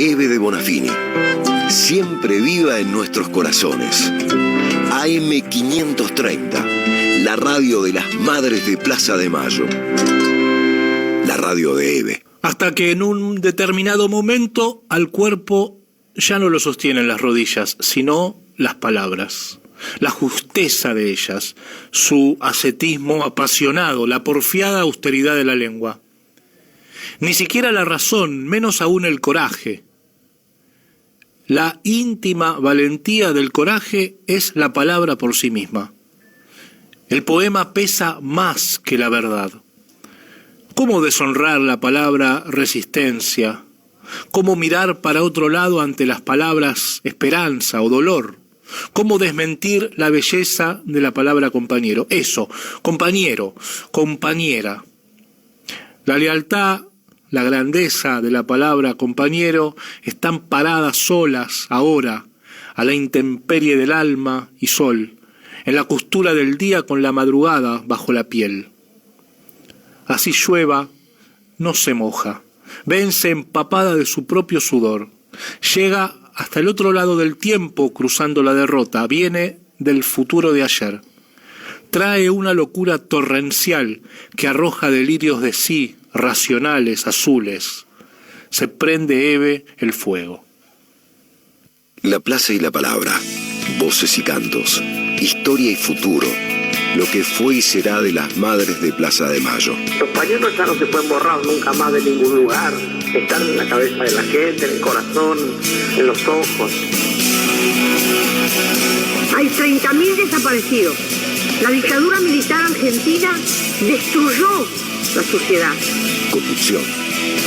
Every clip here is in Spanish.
Eve de Bonafini, siempre viva en nuestros corazones. AM530, la radio de las madres de Plaza de Mayo. La radio de Eve. Hasta que en un determinado momento al cuerpo ya no lo sostienen las rodillas, sino las palabras. La justeza de ellas, su ascetismo apasionado, la porfiada austeridad de la lengua. Ni siquiera la razón, menos aún el coraje. La íntima valentía del coraje es la palabra por sí misma. El poema pesa más que la verdad. ¿Cómo deshonrar la palabra resistencia? ¿Cómo mirar para otro lado ante las palabras esperanza o dolor? ¿Cómo desmentir la belleza de la palabra compañero? Eso, compañero, compañera. La lealtad, la grandeza de la palabra compañero están paradas solas ahora, a la intemperie del alma y sol, en la costura del día con la madrugada bajo la piel. Así llueva, no se moja, vence empapada de su propio sudor, llega hasta el otro lado del tiempo cruzando la derrota, viene del futuro de ayer. Trae una locura torrencial que arroja delirios de sí, racionales, azules. Se prende Eve el fuego. La plaza y la palabra, voces y cantos, historia y futuro, lo que fue y será de las madres de Plaza de Mayo. Los pañuelos ya no se pueden borrar nunca más de ningún lugar. Están en la cabeza de la gente, en el corazón, en los ojos. Hay 30.000 desaparecidos. La dictadura militar argentina destruyó la sociedad. Conducción,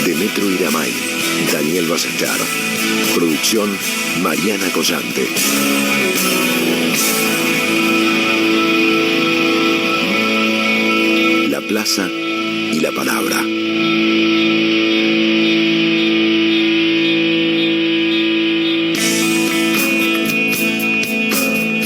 Demetrio Iramay, Daniel Ballester. Producción, Mariana Collante. La plaza y la palabra.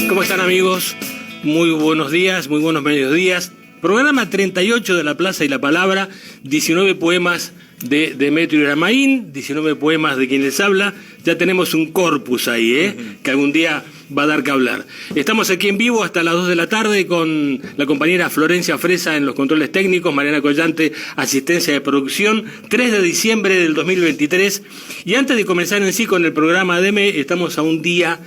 ¿Cómo están, amigos? Muy buenos días, muy buenos mediodías. Programa 38 de La Plaza y la Palabra, 19 poemas de Demetrio Iramaín, 19 poemas de quien les habla. Ya tenemos un corpus ahí, que algún día va a dar que hablar. Estamos aquí en vivo hasta las 2 de la tarde con la compañera Florencia Fresa en los controles técnicos, Mariana Collante, asistencia de producción, 3 de diciembre del 2023. Y antes de comenzar en sí con el programa DEME, estamos a un día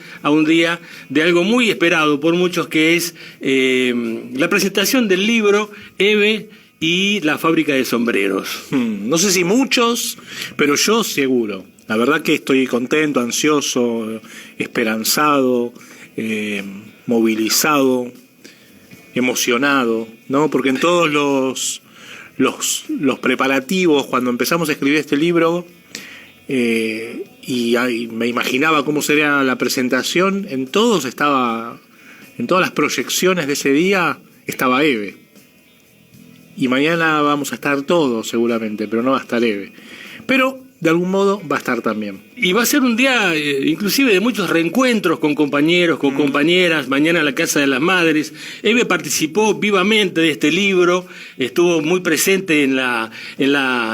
de algo muy esperado por muchos, que es la presentación del libro Eve y la fábrica de sombreros. No sé si muchos, pero yo seguro. La verdad que estoy contento, ansioso, esperanzado, movilizado, emocionado, ¿no? Porque en todos los preparativos, cuando empezamos a escribir este libro, y me imaginaba cómo sería la presentación, en todas las proyecciones de ese día estaba Eve. Y mañana vamos a estar todos seguramente, pero no va a estar Eve. Pero de algún modo va a estar también. Y va a ser un día inclusive de muchos reencuentros con compañeros, con compañeras, mañana en la Casa de las Madres. Eve participó vivamente de este libro, estuvo muy presente en la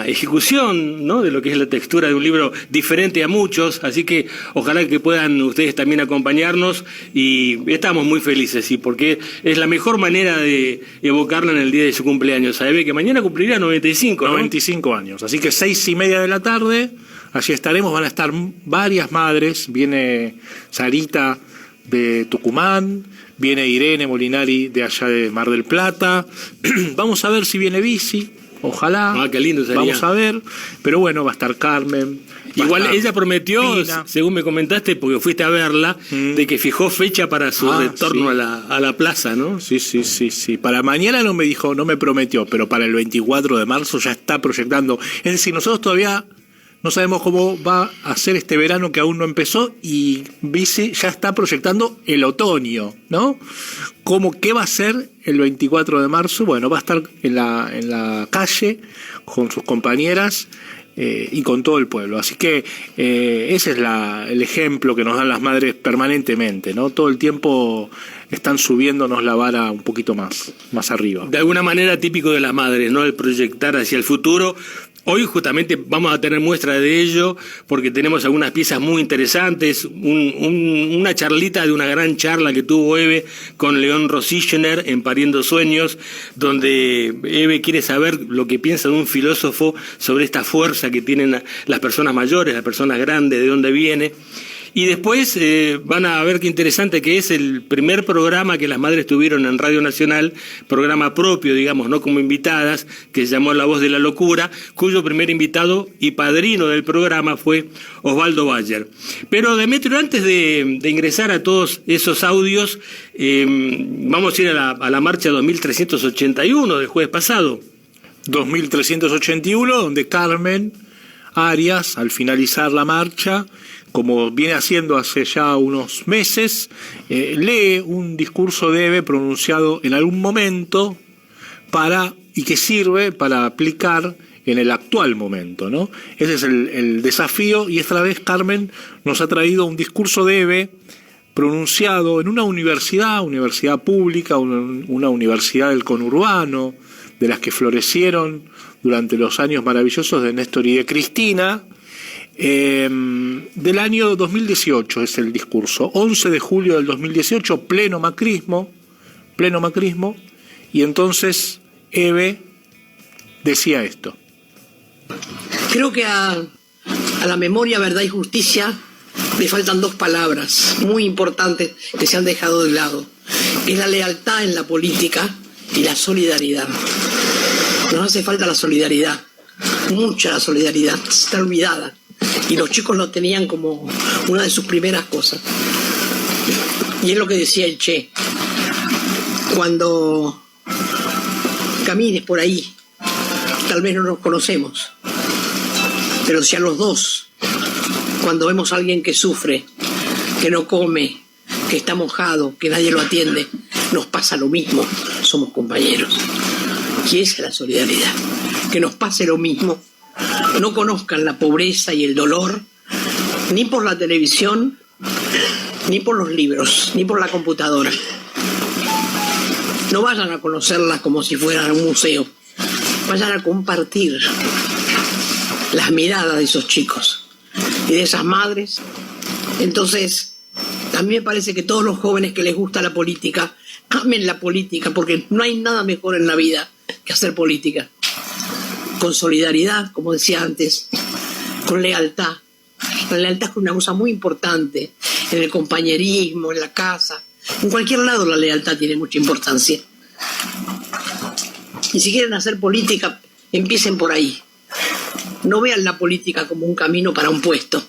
ejecución, ¿no?, de lo que es la textura de un libro diferente a muchos, así que ojalá que puedan ustedes también acompañarnos, y estamos muy felices, sí, porque es la mejor manera de evocarla en el día de su cumpleaños. A Eve, que mañana cumplirá 95, ¿no? 95 años, así que 6:30 de la tarde. Allí estaremos, van a estar varias madres, viene Sarita de Tucumán, viene Irene Molinari de allá de Mar del Plata, vamos a ver si viene Bici, ojalá, qué lindo sería. Vamos a ver, pero bueno, va a estar Carmen. Igual ella prometió, Pina, según me comentaste, porque fuiste a verla, de que fijó fecha para su retorno sí, a la plaza, ¿no? Sí. Para mañana no me prometió, pero para el 24 de marzo ya está proyectando. Es decir, nosotros todavía no sabemos cómo va a ser este verano que aún no empezó, y Bici ya está proyectando el otoño, ¿no? ¿Qué va a ser el 24 de marzo? Bueno, va a estar en la calle con sus compañeras y con todo el pueblo. Así que ese es el ejemplo que nos dan las madres permanentemente, ¿no? Todo el tiempo están subiéndonos la vara un poquito más arriba. De alguna manera típico de las madres, ¿no? El proyectar hacia el futuro, Hoy justamente vamos a tener muestra de ello porque tenemos algunas piezas muy interesantes, una charlita de una gran charla que tuvo Eve con León Rosichner en Pariendo Sueños, donde Eve quiere saber lo que piensa de un filósofo sobre esta fuerza que tienen las personas mayores, las personas grandes, de dónde viene. Y después van a ver qué interesante que es el primer programa que las madres tuvieron en Radio Nacional, programa propio, digamos, no como invitadas, que se llamó La Voz de la Locura, cuyo primer invitado y padrino del programa fue Osvaldo Bayer. Pero Demetrio, antes de ingresar a todos esos audios, vamos a ir a la marcha 2381 del jueves pasado. 2381, donde Carmen Arias, al finalizar la marcha, como viene haciendo hace ya unos meses, lee un discurso de Eve pronunciado en algún momento y que sirve para aplicar en el actual momento, ¿no? Ese es el desafío, y esta vez Carmen nos ha traído un discurso de Eve pronunciado en una universidad pública, una universidad del conurbano, de las que florecieron durante los años maravillosos de Néstor y de Cristina. Del año 2018 es el discurso, 11 de julio del 2018, pleno macrismo, y entonces Eve decía esto. Creo que a la memoria, verdad y justicia le faltan dos palabras muy importantes que se han dejado de lado, que es la lealtad en la política y la solidaridad. Nos hace falta la solidaridad, mucha la solidaridad, está olvidada. Y los chicos lo tenían como una de sus primeras cosas. Y es lo que decía el Che. Cuando camines por ahí, tal vez no nos conocemos, pero si a los dos, cuando vemos a alguien que sufre, que no come, que está mojado, que nadie lo atiende, nos pasa lo mismo, somos compañeros. Y esa es la solidaridad, que nos pase lo mismo. No conozcan la pobreza y el dolor, ni por la televisión, ni por los libros, ni por la computadora. No vayan a conocerla como si fuera un museo. Vayan a compartir las miradas de esos chicos y de esas madres. Entonces, a mí me parece que todos los jóvenes que les gusta la política, amen la política, porque no hay nada mejor en la vida que hacer política. Con solidaridad, como decía antes, con lealtad. La lealtad es una cosa muy importante en el compañerismo, en la casa. En cualquier lado la lealtad tiene mucha importancia. Y si quieren hacer política, empiecen por ahí. No vean la política como un camino para un puesto.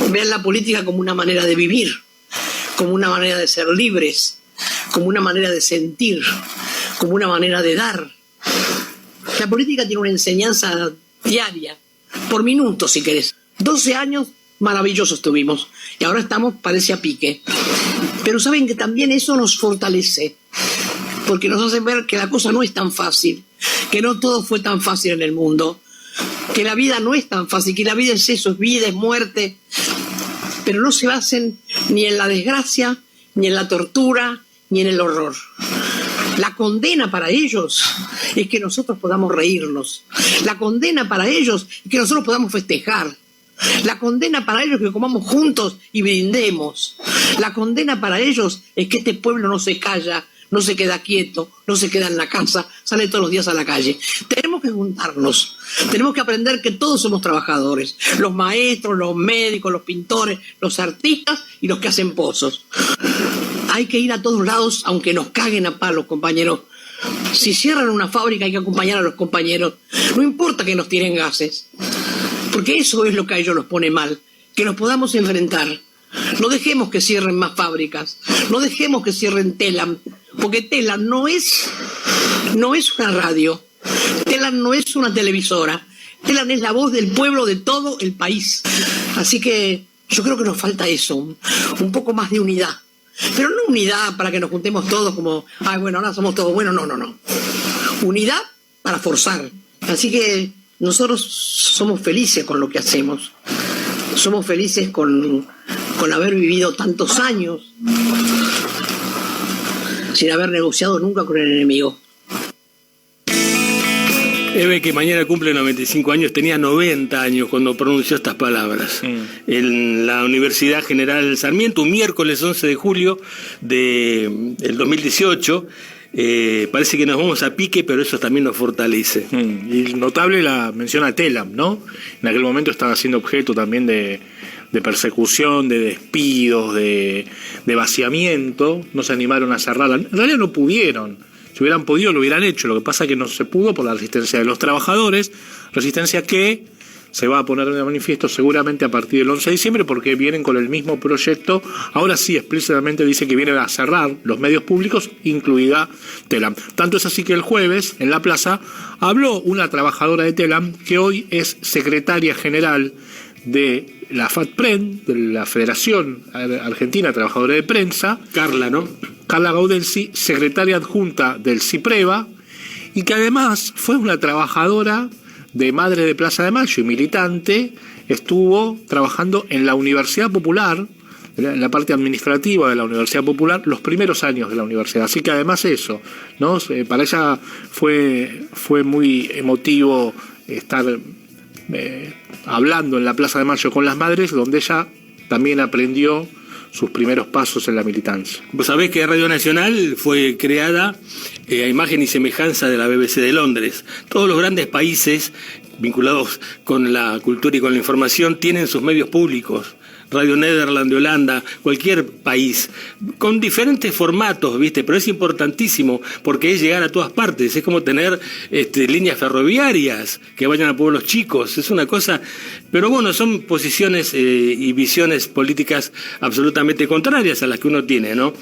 Vean la política como una manera de vivir, como una manera de ser libres, como una manera de sentir, como una manera de dar. La política tiene una enseñanza diaria, por minutos si querés. 12 años maravillosos tuvimos y ahora estamos, parece a pique. Pero saben que también eso nos fortalece, porque nos hace ver que la cosa no es tan fácil, que no todo fue tan fácil en el mundo, que la vida no es tan fácil, que la vida es eso, es vida, es muerte, pero no se basen ni en la desgracia, ni en la tortura, ni en el horror. La condena para ellos es que nosotros podamos reírnos. La condena para ellos es que nosotros podamos festejar. La condena para ellos es que comamos juntos y brindemos. La condena para ellos es que este pueblo no se calla, no se queda quieto, no se queda en la casa, sale todos los días a la calle. Tenemos que juntarnos, tenemos que aprender que todos somos trabajadores. Los maestros, los médicos, los pintores, los artistas y los que hacen pozos. Hay que ir a todos lados, aunque nos caguen a palos, compañeros. Si cierran una fábrica hay que acompañar a los compañeros. No importa que nos tiren gases, porque eso es lo que a ellos los pone mal, que nos podamos enfrentar. No dejemos que cierren más fábricas, no dejemos que cierren Telam, porque Telam no es una radio, Telam no es una televisora, Telam es la voz del pueblo de todo el país. Así que yo creo que nos falta eso, un poco más de unidad. Pero no unidad para que nos juntemos todos como, ay, bueno, ahora somos todos buenos, no. Unidad para forzar. Así que nosotros somos felices con lo que hacemos. Somos felices con haber vivido tantos años sin haber negociado nunca con el enemigo. Eve, que mañana cumple 95 años, tenía 90 años cuando pronunció estas palabras. En la Universidad General Sarmiento, un miércoles 11 de julio del 2018. Parece que nos vamos a pique, pero eso también nos fortalece. Y notable la mención a Telam, ¿no? En aquel momento estaba siendo objeto también de persecución, de despidos, de vaciamiento. No se animaron a cerrarla. En realidad no pudieron. Si hubieran podido, lo hubieran hecho. Lo que pasa es que no se pudo por la resistencia de los trabajadores, resistencia que se va a poner de manifiesto seguramente a partir del 11 de diciembre, porque vienen con el mismo proyecto. Ahora sí, explícitamente dice que vienen a cerrar los medios públicos, incluida Telam. Tanto es así que el jueves, en la plaza, habló una trabajadora de Telam, que hoy es secretaria general de la FATPREN, de la Federación Argentina de Trabajadores de Prensa. Carla, ¿no? Carla Gaudensi, secretaria adjunta del CIPREVA, y que además fue una trabajadora de Madre de Plaza de Mayo y militante. Estuvo trabajando en la Universidad Popular, en la parte administrativa de la Universidad Popular, los primeros años de la universidad. Así que además eso, ¿no? Para ella fue muy emotivo estar hablando en la Plaza de Mayo con las madres, donde ella también aprendió sus primeros pasos en la militancia. Vos sabés que Radio Nacional fue creada a imagen y semejanza de la BBC de Londres. Todos los grandes países vinculados con la cultura y con la información tienen sus medios públicos. Radio Nederland de Holanda, cualquier país, con diferentes formatos, ¿viste? Pero es importantísimo porque es llegar a todas partes, es como tener líneas ferroviarias que vayan a pueblos chicos, es una cosa, pero bueno, son posiciones y visiones políticas absolutamente contrarias a las que uno tiene, ¿no?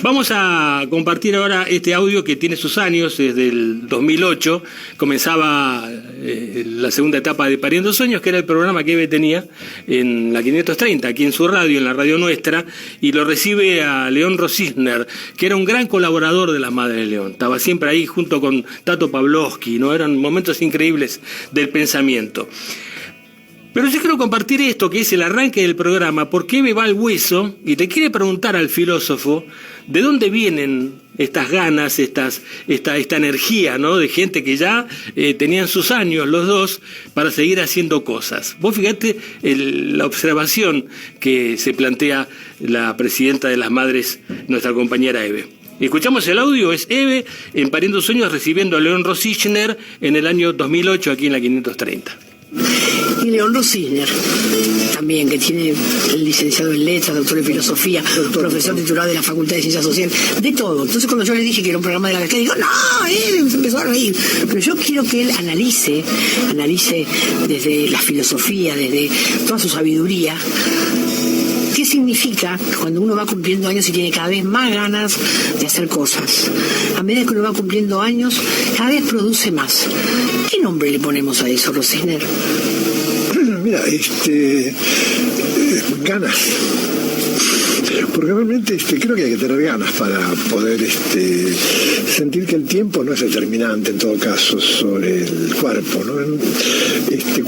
Vamos a compartir ahora este audio que tiene sus años, desde el 2008, comenzaba la segunda etapa de Pariendo Sueños, que era el programa que Eve tenía en la 530, aquí en su radio, en la radio nuestra, y lo recibe a León Rosisner, que era un gran colaborador de las Madres de León. Estaba siempre ahí junto con Tato Pavlovsky, ¿no? Eran momentos increíbles del pensamiento. Pero yo quiero compartir esto, que es el arranque del programa, porque Eve va al hueso y le quiere preguntar al filósofo de dónde vienen estas ganas, esta energía, ¿no? De gente que ya tenían sus años los dos para seguir haciendo cosas. Vos fíjate la observación que se plantea la presidenta de las Madres, nuestra compañera Eve. Escuchamos el audio, es Eve en Pariendo Sueños recibiendo a León Rosisner en el año 2008 aquí en la 530. Y León Rosisner, también, que tiene el licenciado en Letras, doctor en Filosofía, profesor titular de la Facultad de Ciencias Sociales, de todo. Entonces cuando yo le dije que era un programa de la Cascada, digo, no, él se empezó a reír. Pero yo quiero que él analice desde la filosofía, desde toda su sabiduría, ¿qué significa cuando uno va cumpliendo años y tiene cada vez más ganas de hacer cosas? A medida que uno va cumpliendo años, cada vez produce más. ¿Qué nombre le ponemos a eso, Rosisner? Mira, ganas. Porque realmente creo que hay que tener ganas para poder sentir que el tiempo no es determinante en todo caso sobre el cuerpo, ¿no?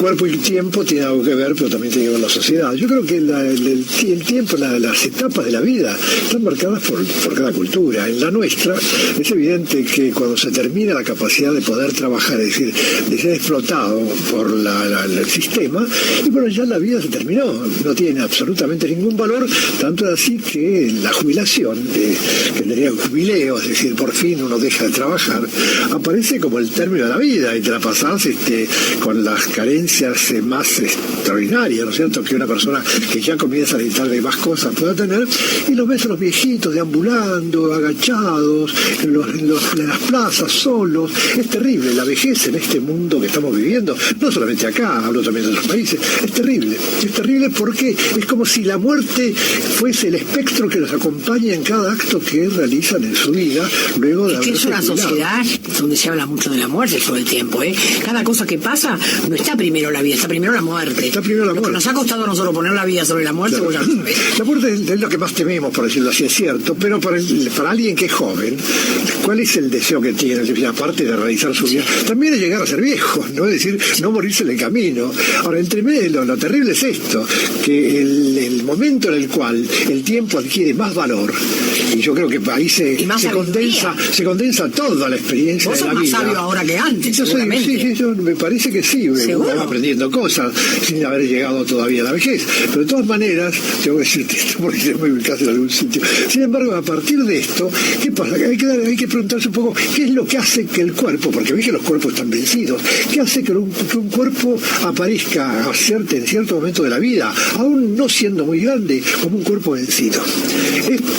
Cuerpo y el tiempo tienen algo que ver, pero también tiene que ver la sociedad. Yo creo que el tiempo, las etapas de la vida están marcadas por cada cultura. En la nuestra es evidente que cuando se termina la capacidad de poder trabajar, es decir, de ser explotado por el sistema, y bueno, ya la vida se terminó, no tiene absolutamente ningún valor, tanto es así que la jubilación, que tendría un jubileo, es decir, por fin uno deja de trabajar, aparece como el término de la vida y te la pasás con las carencias más extraordinarias, ¿no es cierto?, que una persona que ya comienza a necesitar de más cosas pueda tener, y los ves a los viejitos deambulando, agachados, en las plazas, solos. Es terrible la vejez en este mundo que estamos viviendo, no solamente acá, hablo también de otros países. Es terrible porque es como si la muerte fuese el espectro que los acompaña en cada acto que realizan en su vida luego de haberse jubilado. Es una sociedad donde se habla mucho de la muerte todo el tiempo, ¿eh? Cada cosa que pasa no está primero la vida, está primero la muerte. Está primero la muerte. Lo que nos ha costado a nosotros poner la vida sobre la muerte, claro. La muerte es lo que más tememos, por decirlo así, es cierto, pero para alguien que es joven, ¿cuál es el deseo que tiene? Aparte de realizar su vida, también es llegar a ser viejo, ¿no? Es decir, no morirse en el camino. Ahora, entre medio también lo terrible es esto, que el momento en el cual el tiempo adquiere más valor, y yo creo que ahí se condensa toda la experiencia de la vida. Vos sos más sabio ahora que antes, Sí, yo me parece que sí, uno va aprendiendo cosas sin haber llegado todavía a la vejez, pero de todas maneras, tengo que decirte esto porque es muy casi en algún sitio. Sin embargo, a partir de esto, ¿qué pasa? Hay que preguntarse un poco qué es lo que hace que el cuerpo, porque ves que los cuerpos están vencidos, qué hace que un cuerpo aparezca en cierto momento de la vida, aún no siendo muy grande, como un cuerpo vencido.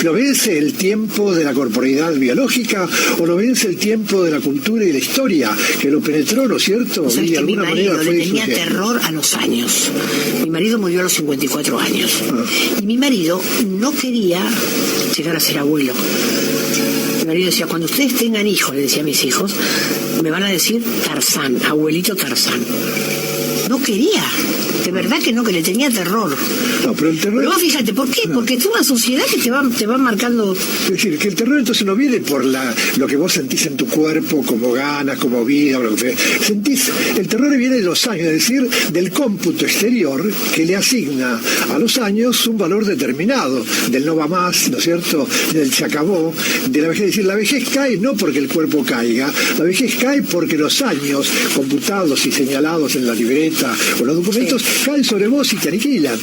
¿Lo vence el tiempo de la corporeidad biológica o lo vence el tiempo de la cultura y la historia que lo penetró, ¿no es cierto? O sea, y de alguna manera le tenía terror a los años. Mi marido murió a los 54 años. Y mi marido no quería llegar a ser abuelo. Mi marido decía, cuando ustedes tengan hijos, le decía a mis hijos, me van a decir Tarzán, abuelito Tarzán. No quería, de verdad que no, que le tenía terror. No, pero el terror... Pero vos fíjate, ¿por qué? Porque es una sociedad que te va marcando... Es decir, que el terror entonces no viene por lo que vos sentís en tu cuerpo, como ganas, como vida, o lo que sentís. El terror viene de los años, es decir, del cómputo exterior que le asigna a los años un valor determinado, del no va más, ¿no es cierto?, del se acabó, de la vejez. Es decir, la vejez cae no porque el cuerpo caiga, la vejez cae porque los años computados y señalados en la libreta o los documentos caen sobre vos y te aniquilan.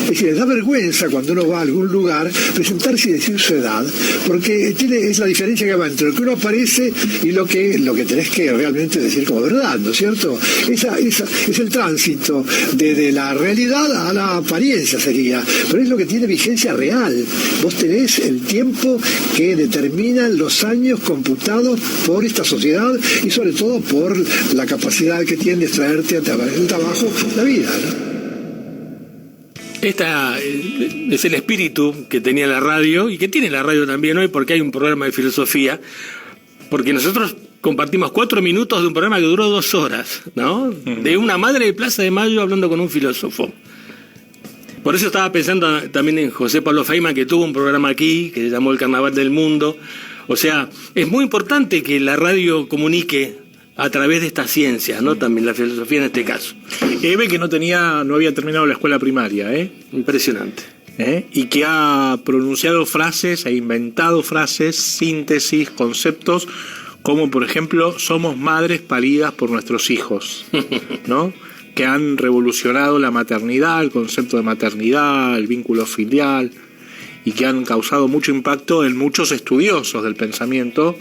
Es decir, da vergüenza cuando uno va a algún lugar presentarse y decir su edad, porque es la diferencia que va entre lo que uno aparece y lo que tenés que realmente decir como verdad, ¿no es cierto? Esa es el tránsito de la realidad a la apariencia sería, pero es lo que tiene vigencia real. Vos tenés el tiempo que determinan los años computados por esta sociedad y sobre todo por la capacidad que tiene de extraerte a través del trabajo la vida, ¿no? Es el espíritu que tenía la radio y que tiene la radio también hoy, porque hay un programa de filosofía, porque nosotros compartimos 4 minutos de un programa que duró 2 horas, ¿no? De una madre de Plaza de Mayo hablando con un filósofo. Por eso estaba pensando también en José Pablo Feynman, que tuvo un programa aquí que se llamó El Carnaval del Mundo. O sea, es muy importante que la radio comunique a través de esta ciencia, ¿no? También la filosofía en este caso. Ve que no había terminado la escuela primaria, Impresionante. Y que ha pronunciado frases, ha inventado frases, síntesis, conceptos, como por ejemplo, somos madres paridas por nuestros hijos, ¿no? Que han revolucionado la maternidad, el concepto de maternidad, el vínculo filial, y que han causado mucho impacto en muchos estudiosos del pensamiento,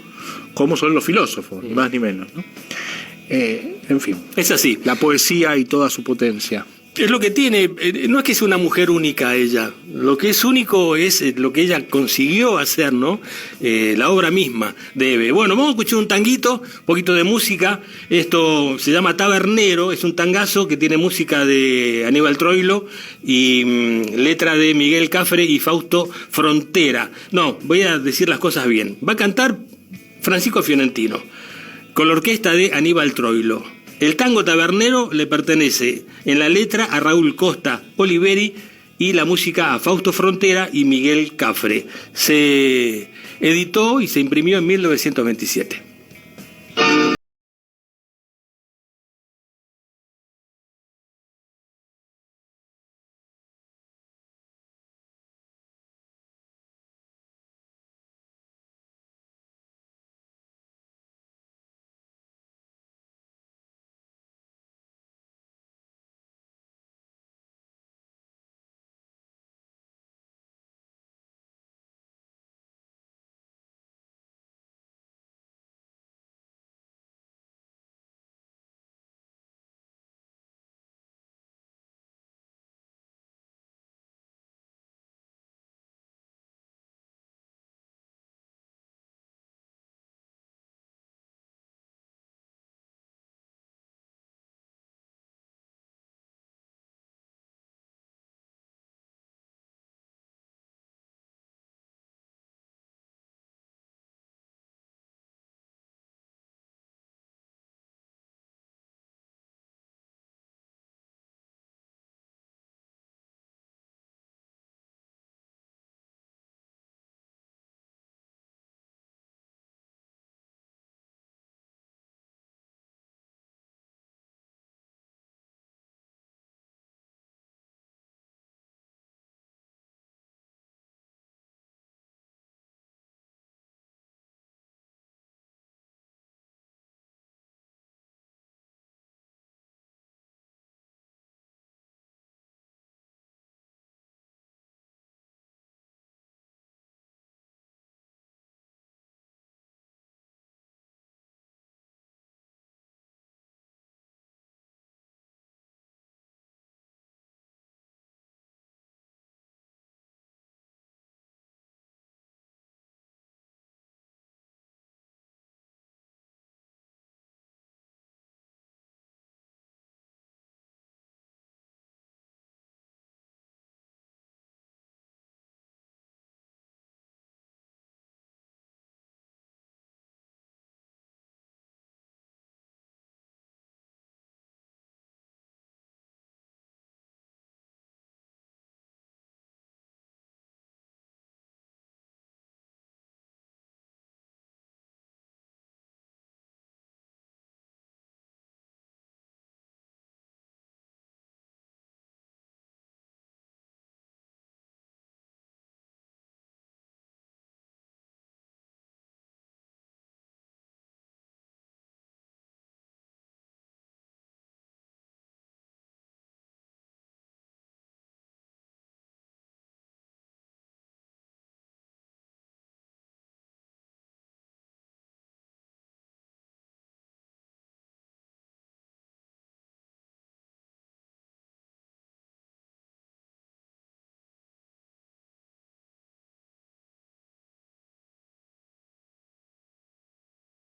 como son los filósofos, ni más ni menos, ¿no? En fin, es así. La poesía y toda su potencia. Es lo que tiene, no es que sea una mujer única ella, lo que es único es lo que ella consiguió hacer, ¿no? La obra misma de Eve. Bueno, vamos a escuchar un tanguito, un poquito de música. Esto se llama Tabernero, es un tangazo que tiene música de Aníbal Troilo y letra de Miguel Cafre y Fausto Frontera. No, voy a decir las cosas bien. Va a cantar Francisco Fiorentino, con la orquesta de Aníbal Troilo. El tango tabernero le pertenece en la letra a Raúl Costa Oliveri y la música a Fausto Frontera y Miguel Cafre. Se editó y se imprimió en 1927.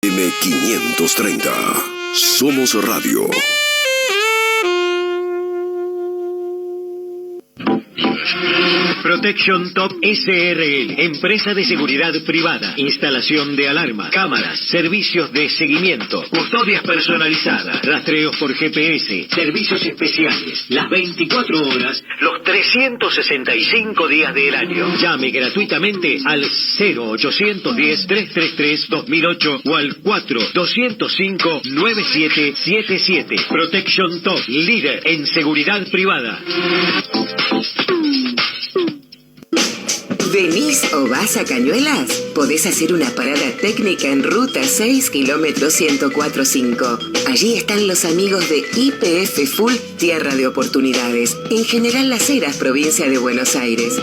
M530. Somos Radio. Protection Top SRL, empresa de seguridad privada, instalación de alarmas, cámaras, servicios de seguimiento, custodias personalizadas, rastreos por GPS, servicios especiales, las 24 horas, los 365 días del año. Llame gratuitamente al 0810-333-2008 o al 4-205-9777. Protection Top, líder en seguridad privada. ¿Venís o vas a Cañuelas? Podés hacer una parada técnica en Ruta 6, kilómetro 104.5. Allí están los amigos de YPF Full, Tierra de Oportunidades, en General Las Heras, provincia de Buenos Aires.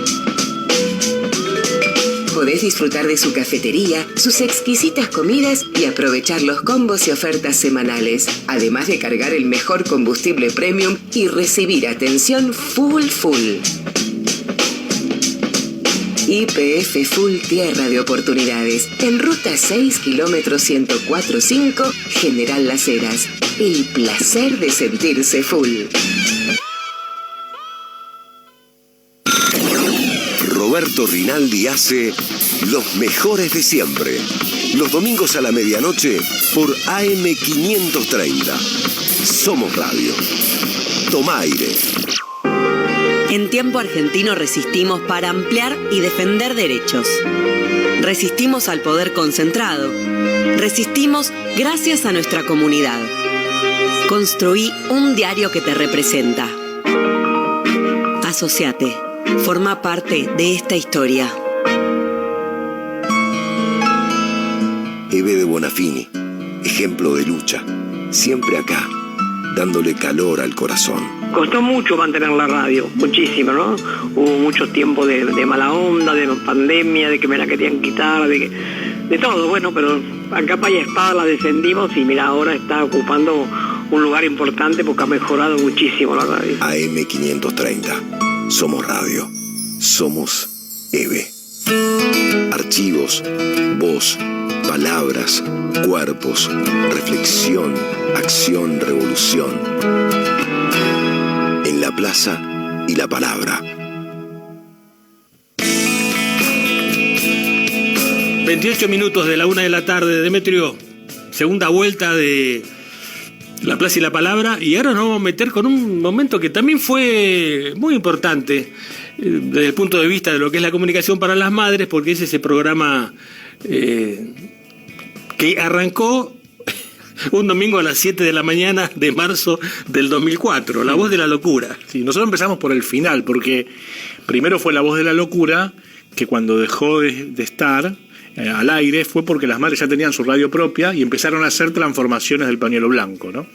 Podés disfrutar de su cafetería, sus exquisitas comidas y aprovechar los combos y ofertas semanales, además de cargar el mejor combustible premium y recibir atención full. YPF Full, Tierra de Oportunidades, en Ruta 6, kilómetro 104.5, General Las Heras. El placer de sentirse full. Roberto Rinaldi hace Los Mejores de Siempre, los domingos a la medianoche por AM530. Somos Radio. Toma aire. En Tiempo Argentino resistimos para ampliar y defender derechos. Resistimos al poder concentrado. Resistimos gracias a nuestra comunidad. Construí un diario que te representa. Asociate. Forma parte de esta historia. Eve de Bonafini, ejemplo de lucha. Siempre acá, dándole calor al corazón. Costó mucho mantener la radio, muchísimo, ¿no? Hubo mucho tiempo de mala onda, de pandemia, de que me la querían quitar, de todo, bueno, pero a capa y espada la defendimos y mira, ahora está ocupando un lugar importante porque ha mejorado muchísimo la radio. AM530. Somos Radio. Somos EVE. Archivos, voz, palabras, cuerpos, reflexión, acción, revolución. En la plaza y la palabra. 28 minutos de la 1 de la tarde, Demetrio. Segunda vuelta de la plaza y la palabra. Y ahora nos vamos a meter con un momento que también fue muy importante desde el punto de vista de lo que es la comunicación para las madres, porque es ese programa que arrancó un domingo a las 7 de la mañana de marzo del 2004, La Voz de la Locura. Sí, nosotros empezamos por el final, porque primero fue La Voz de la Locura, que cuando dejó de estar al aire fue porque las madres ya tenían su radio propia y empezaron a hacer transformaciones del pañuelo blanco, ¿no?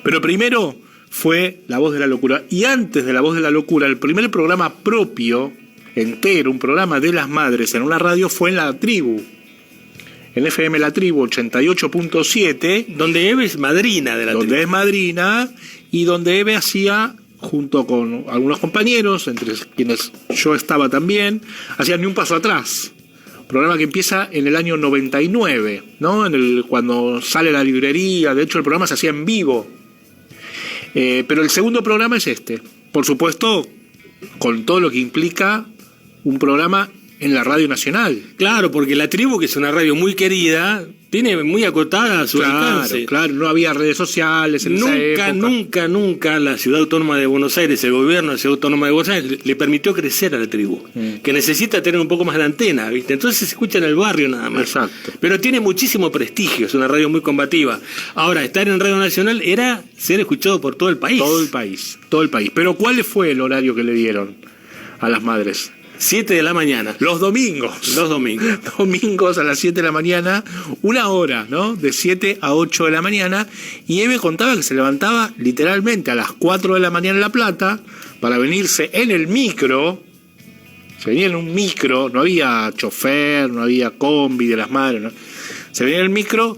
Pero primero fue La Voz de la Locura, y antes de La Voz de la Locura, el primer programa propio, entero, un programa de las madres en una radio, fue en La Tribu. En FM La Tribu 88.7, donde Eve es madrina de la Tribu. Donde es madrina y donde Eve hacía, junto con algunos compañeros, entre quienes yo estaba también, hacían Ni un Paso Atrás. Programa que empieza en el año 99, ¿no? Cuando sale la librería, de hecho el programa se hacía en vivo. Pero el segundo programa es este. Por supuesto, con todo lo que implica un programa en la Radio Nacional. Claro, porque La Tribu, que es una radio muy querida, tiene muy acotada su alcance. Claro, no había redes sociales en esa época. Nunca la Ciudad Autónoma de Buenos Aires, el gobierno de la Ciudad Autónoma de Buenos Aires, le permitió crecer a La Tribu, que necesita tener un poco más de antena, ¿viste? Entonces se escucha en el barrio nada más. Exacto. Pero tiene muchísimo prestigio, es una radio muy combativa. Ahora, estar en Radio Nacional era ser escuchado por todo el país. Todo el país. Pero ¿cuál fue el horario que le dieron a las madres? 7 de la mañana. Los domingos. Domingos a las 7 de la mañana, una hora, ¿no? De 7 a 8 de la mañana. Y Eve contaba que se levantaba literalmente a las 4 de la mañana en La Plata para venirse en el micro. Se venía en un micro, no había chofer, no había combi de las madres, ¿no? Se venía en el micro,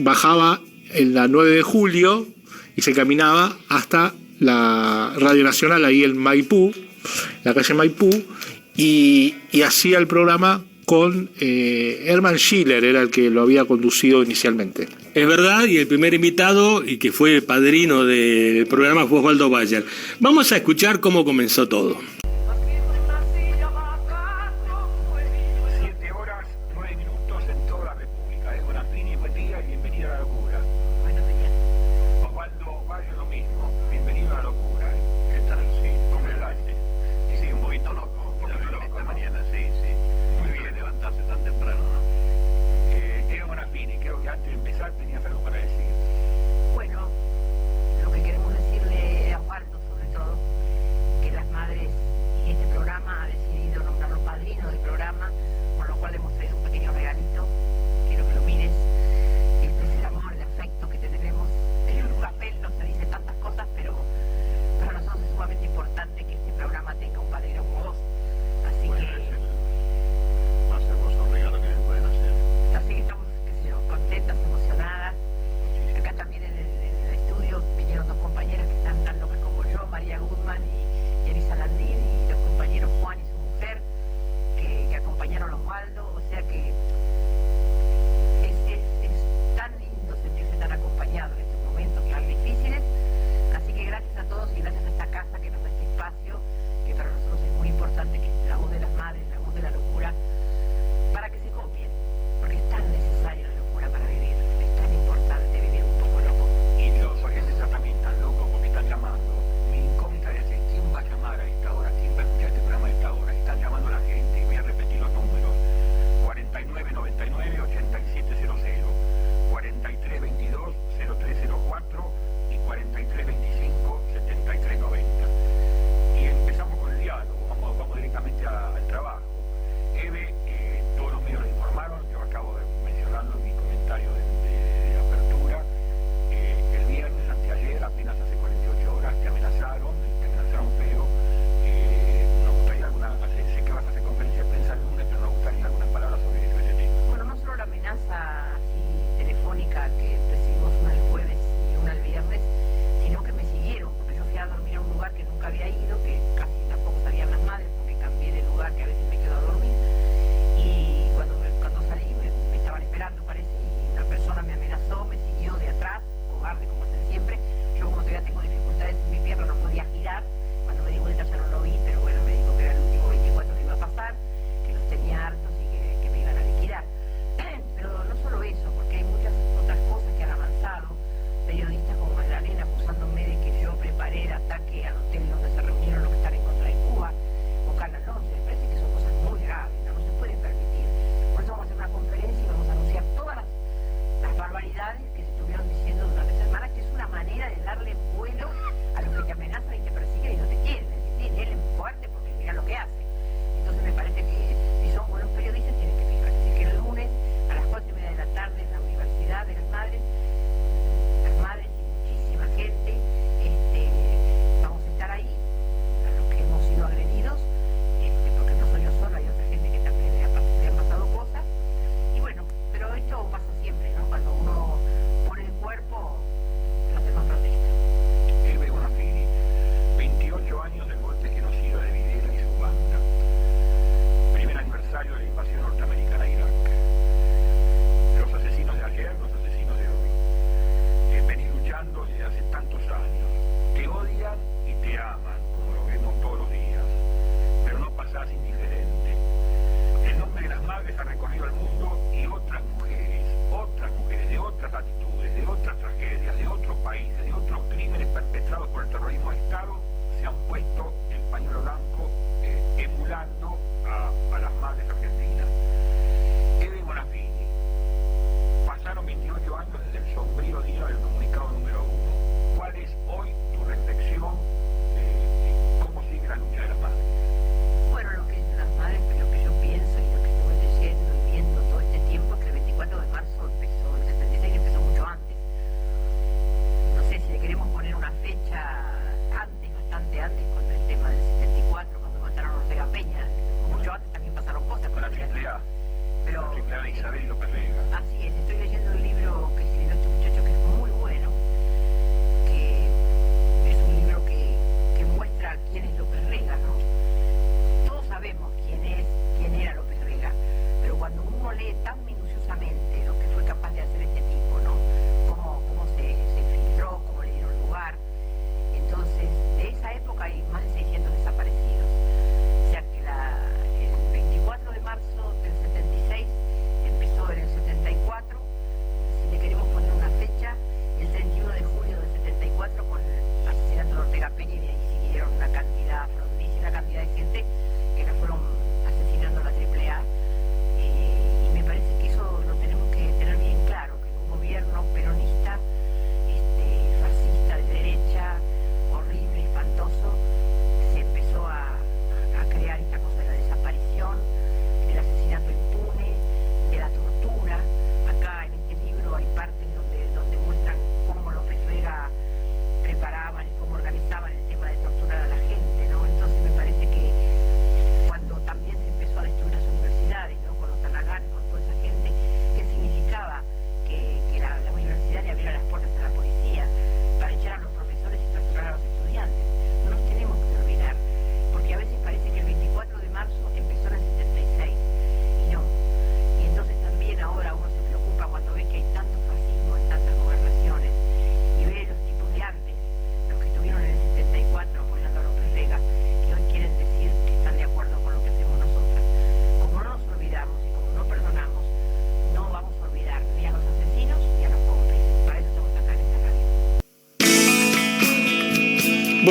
bajaba en la 9 de julio y se caminaba hasta la Radio Nacional, ahí en Maipú, la calle Maipú, y hacía el programa con Hermann Schiller, era el que lo había conducido inicialmente. Es verdad, y el primer invitado y que fue padrino del programa fue Osvaldo Bayer. Vamos a escuchar cómo comenzó todo. 7 horas, 9 minutos en toda la República. Bonafini, buen día y bienvenido a la locura. Osvaldo Bayer, lo mismo. Bienvenido a la locura. ¿Qué tal? Sí, con el aire. Y sigue un poquito loco. Esta mañana, sí. Muy bien levantarse tan temprano, ¿no? Bonafini, creo que antes de empezar tenías algo para decir. Bueno, lo que queremos decirle a Osvaldo, sobre todo, que las madres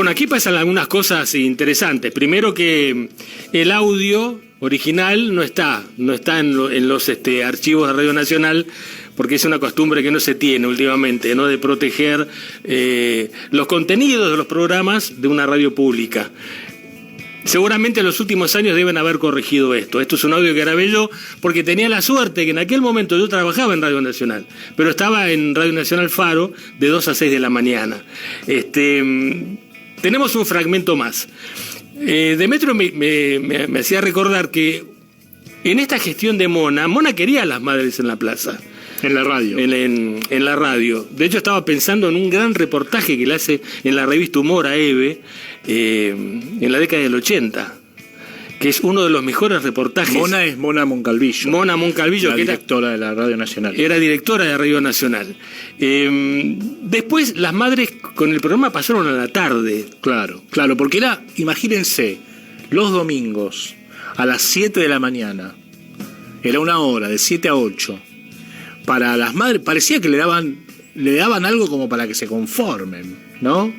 Bueno, aquí pasan algunas cosas interesantes. Primero que el audio original no está en los archivos de Radio Nacional, porque es una costumbre que no se tiene últimamente, ¿no? De proteger los contenidos de los programas de una radio pública. Seguramente en los últimos años deben haber corregido esto. Esto es un audio que grabé yo porque tenía la suerte que en aquel momento yo trabajaba en Radio Nacional, pero estaba en Radio Nacional Faro de 2 a 6 de la mañana. Tenemos un fragmento más. Demetrio me hacía recordar que en esta gestión de Mona quería a las madres en la plaza. En la radio. En la radio. De hecho, estaba pensando en un gran reportaje que le hace en la revista Humor a Eve en la década del 80, que es uno de los mejores reportajes. Mona es Mona Moncalvillo. Mona Moncalvillo, la que directora de la Radio Nacional. Era directora de Radio Nacional. Después, las madres con el programa pasaron a la tarde. Claro, porque era, imagínense, los domingos a las 7 de la mañana. Era una hora, de 7 a 8. Para las madres parecía que le daban algo como para que se conformen, ¿no?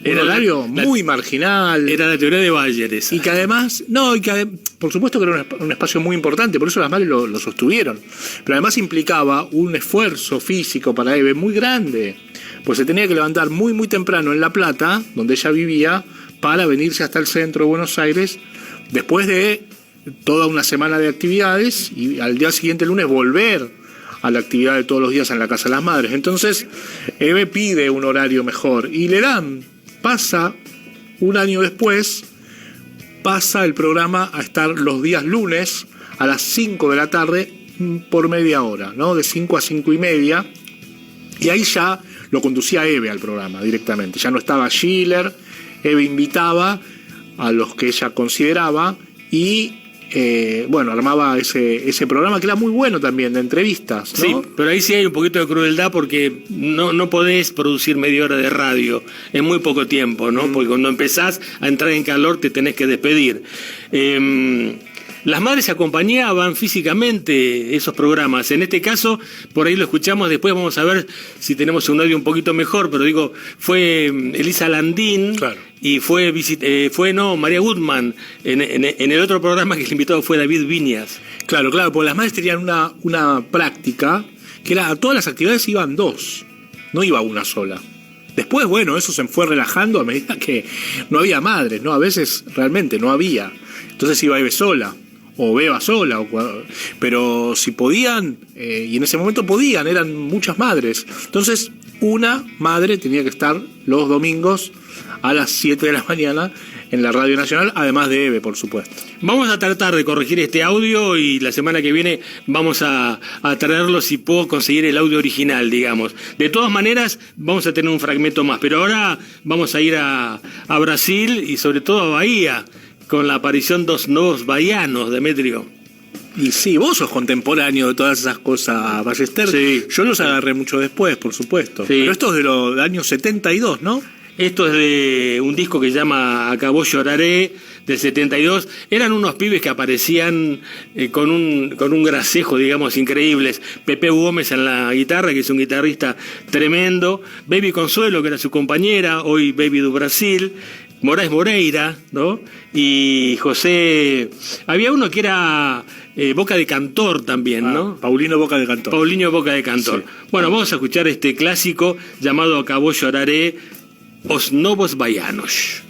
Era un horario muy marginal. Era la teoría de Bayer esa. Y que además, por supuesto que era un espacio muy importante, por eso las madres lo sostuvieron. Pero además implicaba un esfuerzo físico para Eve muy grande, pues se tenía que levantar muy muy temprano en La Plata, donde ella vivía, para venirse hasta el centro de Buenos Aires, después de toda una semana de actividades, y al día siguiente, el lunes, volver a la actividad de todos los días en la Casa de las Madres. Entonces, Eve pide un horario mejor y le dan. Pasa un año después, pasa el programa a estar los días lunes a las 5 de la tarde por media hora, ¿no? De 5 a 5 y media. Y ahí ya lo conducía Eve al programa directamente. Ya no estaba Schiller, Eve invitaba a los que ella consideraba y armaba ese programa que era muy bueno también, de entrevistas, ¿no? Sí, pero ahí sí hay un poquito de crueldad porque no podés producir media hora de radio en muy poco tiempo, ¿no? Porque cuando empezás a entrar en calor te tenés que despedir. Las madres acompañaban físicamente esos programas. En este caso, por ahí lo escuchamos, después vamos a ver si tenemos un audio un poquito mejor, pero digo, fue Elisa Landín, claro, y fue María Gutman. En el otro programa que el invitado fue David Viñas. Claro, porque las madres tenían una práctica que era, a todas las actividades iban 2, no iba una sola. Después, eso se fue relajando a medida que no había madres, ¿no? A veces realmente no había. Entonces iba Eve sola, o Beba sola, pero si podían, y en ese momento podían, eran muchas madres. Entonces, una madre tenía que estar los domingos a las 7 de la mañana en la Radio Nacional, además de Eve, por supuesto. Vamos a tratar de corregir este audio y la semana que viene vamos a traerlo si puedo conseguir el audio original, digamos. De todas maneras, vamos a tener un fragmento más, pero ahora vamos a ir a Brasil y sobre todo a Bahía, con la aparición de dos nuevos baianos, Demetrio. Y sí, vos sos contemporáneo de todas esas cosas, Ballester. Sí. Yo los agarré mucho después, por supuesto. Sí. Pero esto es de los años 72, ¿no? Esto es de un disco que se llama Acabó Lloraré, del 72. Eran unos pibes que aparecían con un gracejo, digamos, increíbles. Pepe Gómez en la guitarra, que es un guitarrista tremendo. Baby Consuelo, que era su compañera, hoy Baby do Brasil. Moraes Moreira, ¿no? Y José... Había uno que era Boca de Cantor también, ¿no? Paulino Boca de Cantor. Paulinho Boca de Cantor. Sí. Bueno, vamos a escuchar este clásico llamado Acabó Lloraré, Os Novos Baianos.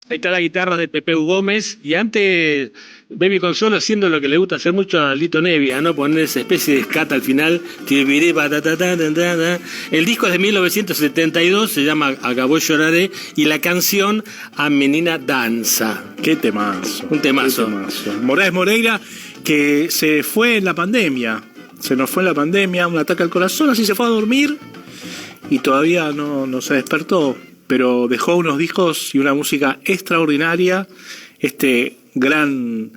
Ahí está la guitarra de Pepeu Gómez, y antes Baby Consuelo haciendo lo que le gusta hacer mucho a Lito Nevia, ¿no? Poner esa especie de escata al final. El disco es de 1972, se llama Acabó Lloraré, y la canción A Menina Danza. Qué temazo. Un temazo. Qué temazo. Moraes Moreira, que se fue en la pandemia. Se nos fue en la pandemia, un ataque al corazón, así se fue a dormir y todavía no se despertó. Pero dejó unos discos y una música extraordinaria, este gran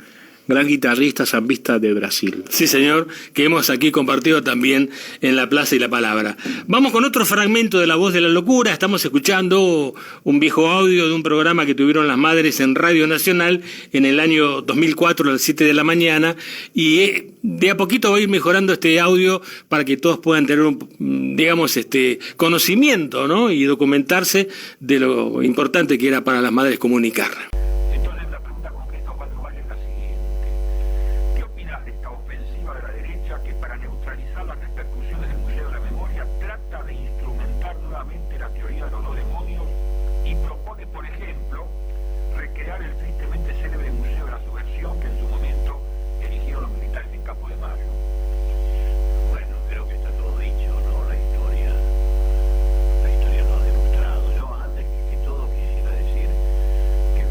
guitarrista sambista de Brasil. Sí, señor, que hemos aquí compartido también en La Plaza y la Palabra. Vamos con otro fragmento de La Voz de la Locura. Estamos escuchando un viejo audio de un programa que tuvieron las madres en Radio Nacional en el año 2004 a las 7 de la mañana, y de a poquito va a ir mejorando este audio para que todos puedan tener conocimiento, ¿no? Y documentarse de lo importante que era para las madres comunicar. La historia nos ha demostrado. Yo antes que todo quisiera decir que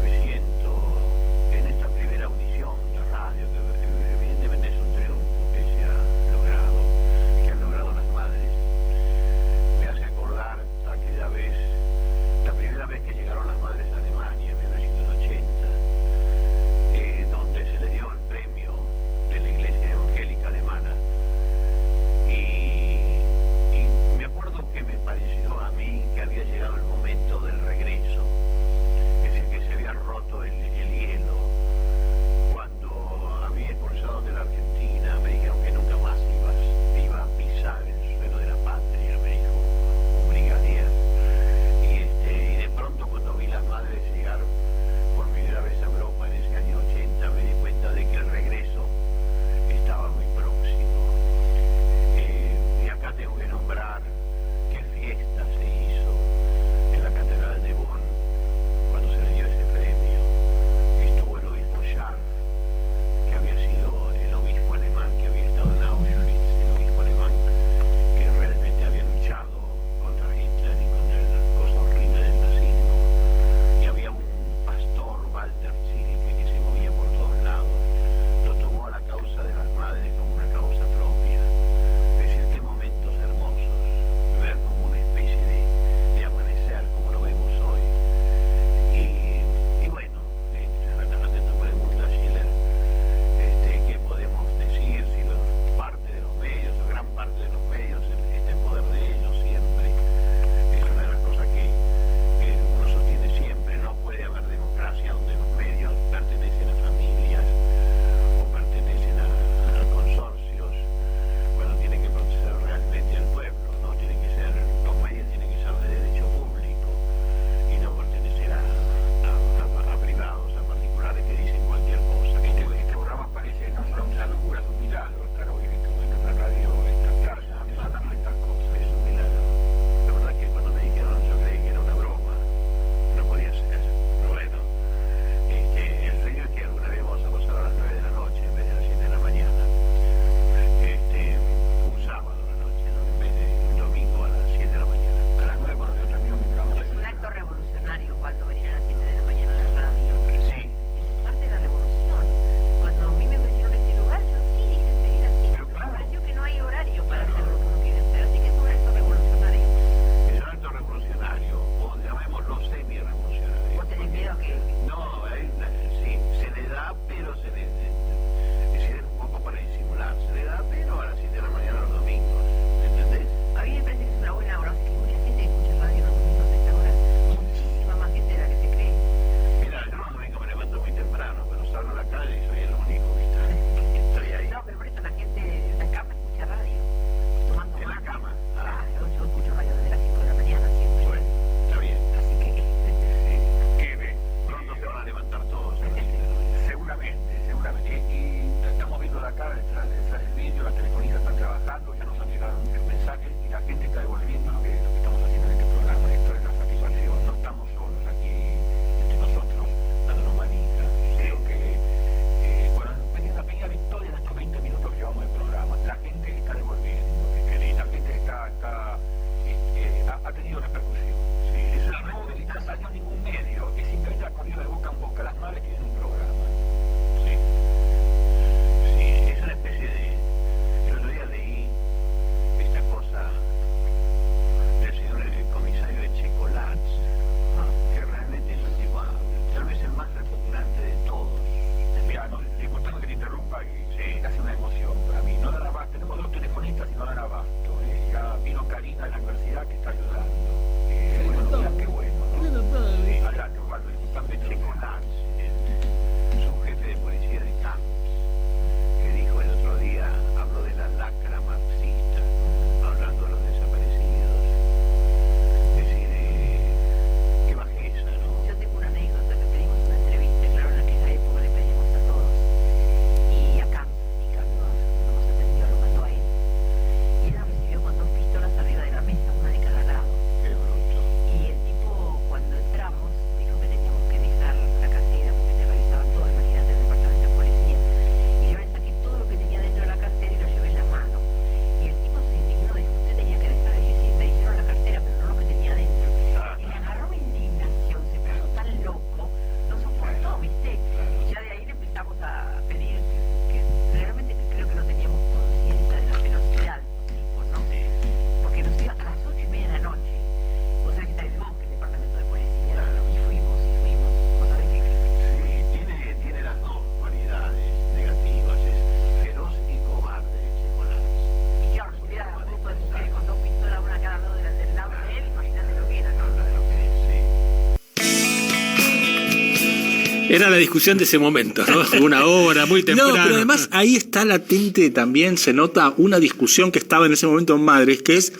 Era la discusión de ese momento, ¿no? Una hora, muy temprano. No, pero además ahí está latente también, se nota una discusión que estaba en ese momento en Madres, que es,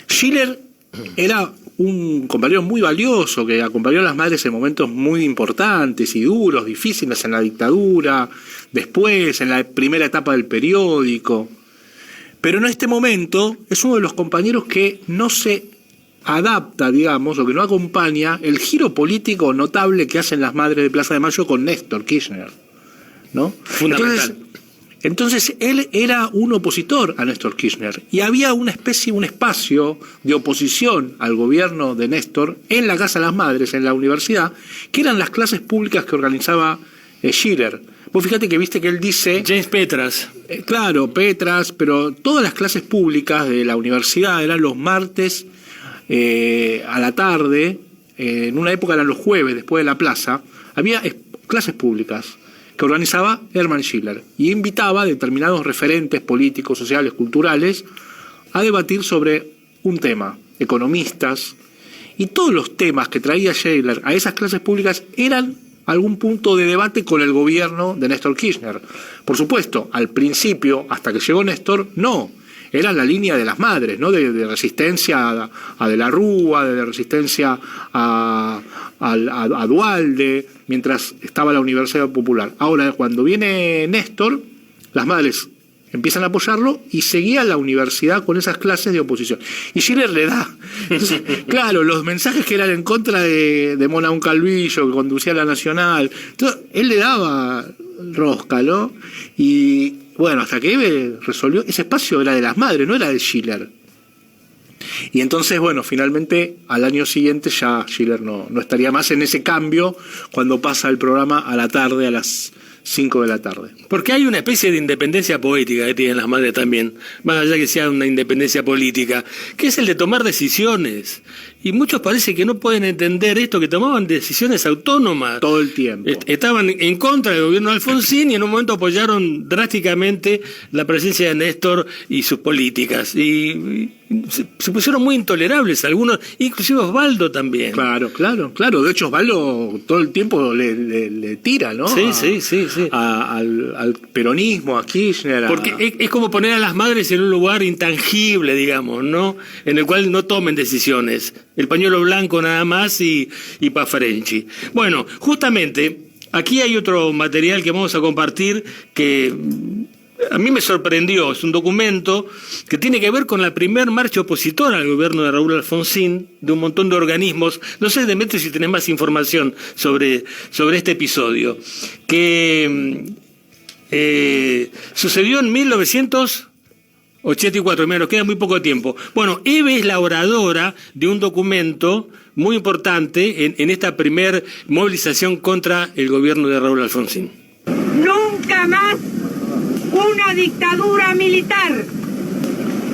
Schiller era un compañero muy valioso que acompañó a las madres en momentos muy importantes y duros, difíciles en la dictadura, después en la primera etapa del periódico. Pero en este momento es uno de los compañeros que no se adapta, digamos, o que no acompaña el giro político notable que hacen las madres de Plaza de Mayo con Néstor Kirchner, ¿no? Fundamental. Entonces él era un opositor a Néstor Kirchner y había un espacio de oposición al gobierno de Néstor en la Casa de las Madres, en la universidad, que eran las clases públicas que organizaba Schiller. Vos fíjate que viste que él dice... James Petras. Claro, Petras, pero todas las clases públicas de la universidad eran los martes a la tarde, en una época eran los jueves después de la plaza, había clases públicas que organizaba Hermann Schiller y invitaba a determinados referentes políticos, sociales, culturales a debatir sobre un tema, economistas, y todos los temas que traía Schiller a esas clases públicas eran algún punto de debate con el gobierno de Néstor Kirchner. Por supuesto, al principio, hasta que llegó Néstor, no, era la línea de las madres, ¿no? De resistencia a De la Rúa, de resistencia a Duhalde, mientras estaba la Universidad Popular. Ahora, cuando viene Néstor, las madres empiezan a apoyarlo y seguía la universidad con esas clases de oposición. Y Schiller le da. Entonces, claro, los mensajes que eran en contra de Mona un Calvillo, que conducía a la Nacional, entonces, él le daba rosca, ¿no? Y bueno, hasta que resolvió, ese espacio era de las madres, no era de Schiller. Y entonces, bueno, finalmente al año siguiente ya Schiller no estaría más en ese cambio cuando pasa el programa a la tarde, a las 5 de la tarde. Porque hay una especie de independencia poética que tienen las madres también, más allá que sea una independencia política, que es el de tomar decisiones. Y muchos parece que no pueden entender esto, que tomaban decisiones autónomas. Todo el tiempo. Estaban en contra del gobierno de Alfonsín y en un momento apoyaron drásticamente la presencia de Néstor y sus políticas. Y se pusieron muy intolerables algunos, inclusive Osvaldo también. Claro. De hecho, Osvaldo todo el tiempo le tira, ¿no? Sí. Al peronismo, a Kirchner. Porque es como poner a las madres en un lugar intangible, digamos, ¿no? En el cual no tomen decisiones. El pañuelo blanco nada más y pa' Ferenchi. Bueno, justamente, aquí hay otro material que vamos a compartir que a mí me sorprendió. Es un documento que tiene que ver con la primer marcha opositora al gobierno de Raúl Alfonsín, de un montón de organismos. No sé, Demetrio, si tenés más información sobre este episodio, que sucedió en 1984, nos queda muy poco tiempo. Bueno, Eve es la oradora de un documento muy importante en esta primer movilización contra el gobierno de Raúl Alfonsín. Nunca más una dictadura militar.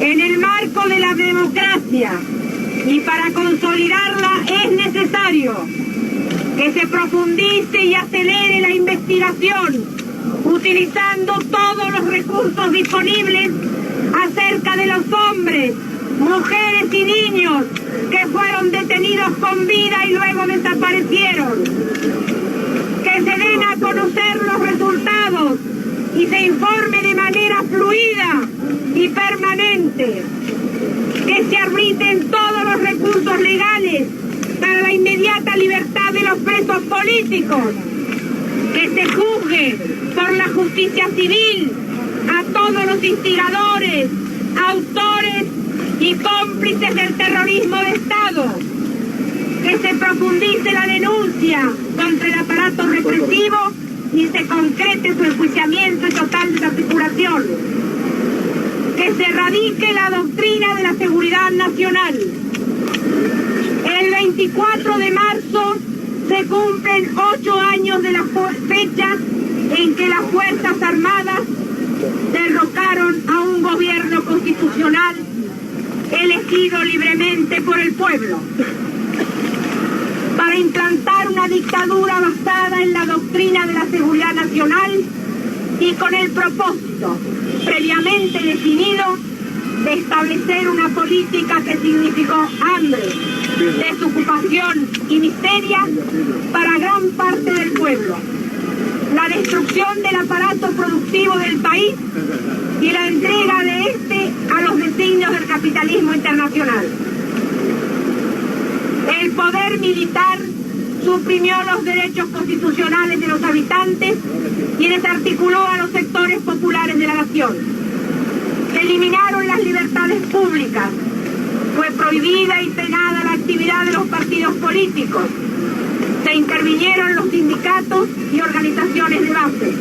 En el marco de la democracia y para consolidarla es necesario que se profundice y acelere la investigación utilizando todos los recursos disponibles acerca de los hombres, mujeres y niños que fueron detenidos con vida y luego desaparecieron. Que se den a conocer los resultados y se informe de manera fluida y permanente. Que se arbitren todos los recursos legales para la inmediata libertad de los presos políticos. Que se juzgue por la justicia civil a todos los instigadores, autores y cómplices del terrorismo de Estado. Que se profundice la denuncia contra el aparato represivo y se concrete su enjuiciamiento y total desarticulación. Que se erradique la doctrina de la seguridad nacional. El 24 de marzo se cumplen 8 años de la fecha en que las Fuerzas Armadas derrocaron a un gobierno constitucional elegido libremente por el pueblo, para implantar una dictadura basada en la doctrina de la seguridad nacional y con el propósito previamente definido de establecer una política que significó hambre, desocupación y miseria para gran parte del pueblo, la destrucción del aparato productivo del país y la entrega de este a los designios del capitalismo internacional. El poder militar suprimió los derechos constitucionales de los habitantes y desarticuló a los sectores populares de la nación. Se eliminaron las libertades públicas, fue prohibida y penada la actividad de los partidos políticos, se intervinieron los sindicatos y organizaciones de base,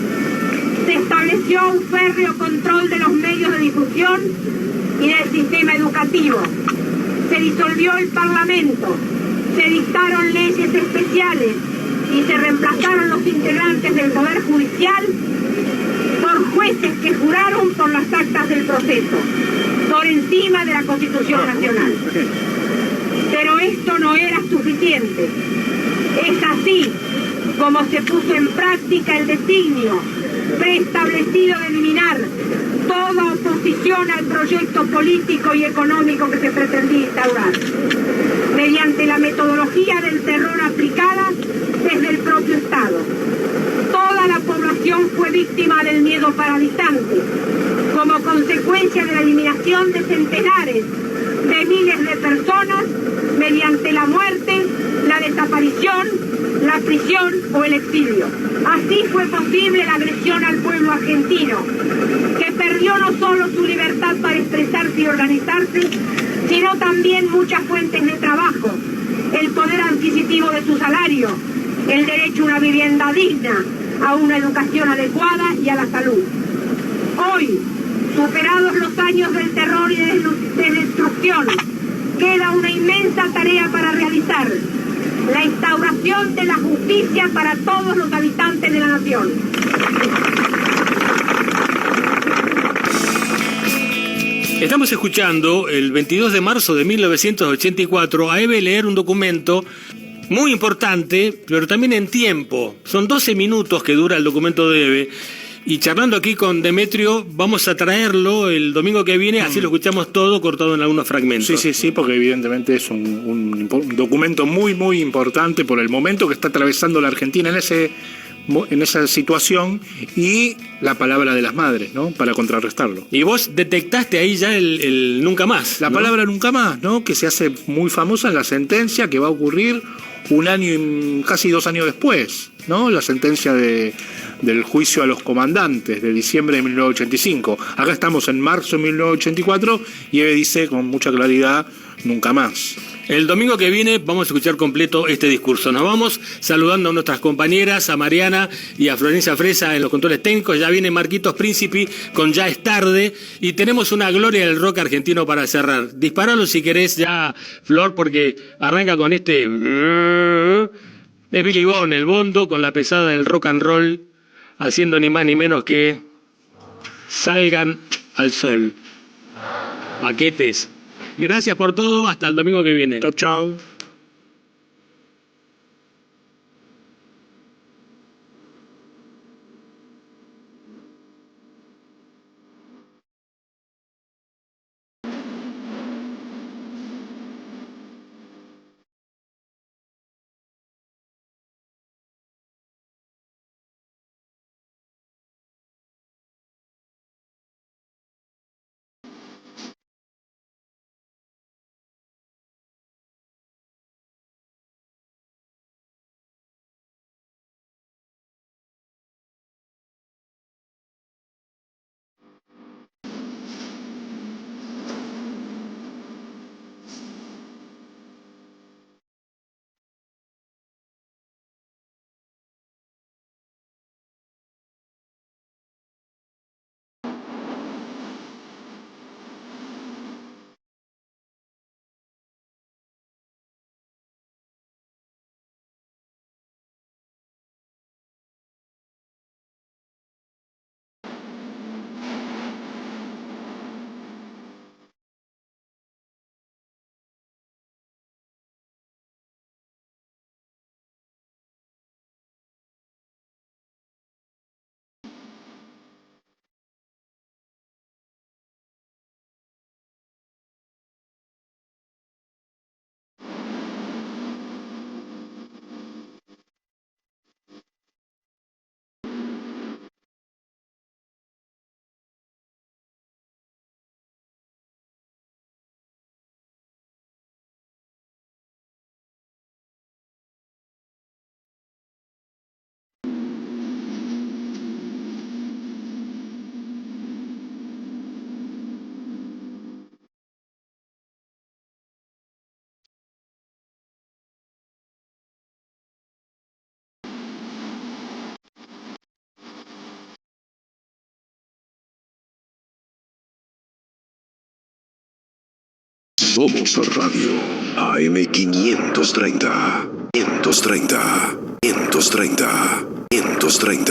se estableció un férreo control de los medios de difusión y del sistema educativo, se disolvió el Parlamento, se dictaron leyes especiales y se reemplazaron los integrantes del Poder Judicial por jueces que juraron por las actas del proceso, por encima de la Constitución Nacional. Pero esto no era suficiente. Es así como se puso en práctica el designio preestablecido de eliminar toda oposición al proyecto político y económico que se pretendía instaurar, mediante la metodología del terror aplicada desde el propio Estado. Toda la población fue víctima del miedo paralizante, como consecuencia de la eliminación de centenares de miles de personas mediante la muerte, la desaparición, la prisión o el exilio. Así fue posible la agresión al pueblo argentino, que perdió no solo su libertad para expresarse y organizarse, sino también muchas fuentes de trabajo, el poder adquisitivo de su salario, el derecho a una vivienda digna, a una educación adecuada y a la salud. Hoy, superados los años del terror y de destrucción, queda una inmensa tarea para realizar: la instauración de la justicia para todos los habitantes de la nación. Estamos escuchando el 22 de marzo de 1984 a Eve leer un documento muy importante, pero también en tiempo. Son 12 minutos que dura el documento de Eve. Y charlando aquí con Demetrio, vamos a traerlo el domingo que viene, así lo escuchamos todo cortado en algunos fragmentos. Sí, porque evidentemente es un documento muy, muy importante por el momento que está atravesando la Argentina en esa situación, y la palabra de las madres, ¿no? Para contrarrestarlo. Y vos detectaste ahí ya el nunca más. La palabra nunca más, ¿no? Que se hace muy famosa en la sentencia que va a ocurrir un año y casi 2 años después, ¿no? La sentencia del juicio a los comandantes de diciembre de 1985. Acá estamos en marzo de 1984 y Eve dice con mucha claridad: nunca más. El domingo que viene vamos a escuchar completo este discurso. Nos vamos saludando a nuestras compañeras, a Mariana y a Florencia Fresa en los controles técnicos. Ya viene Marquitos Príncipe con Ya es tarde y tenemos una gloria del rock argentino para cerrar. Disparalo si querés ya, Flor, porque arranca con este... Es Billy Bond, el bondo, con la pesada del rock and roll, haciendo ni más ni menos que Salgan al Sol. Paquetes. Gracias por todo, hasta el domingo que viene. Chau. Somos Radio AM 530. 530. 530. 530.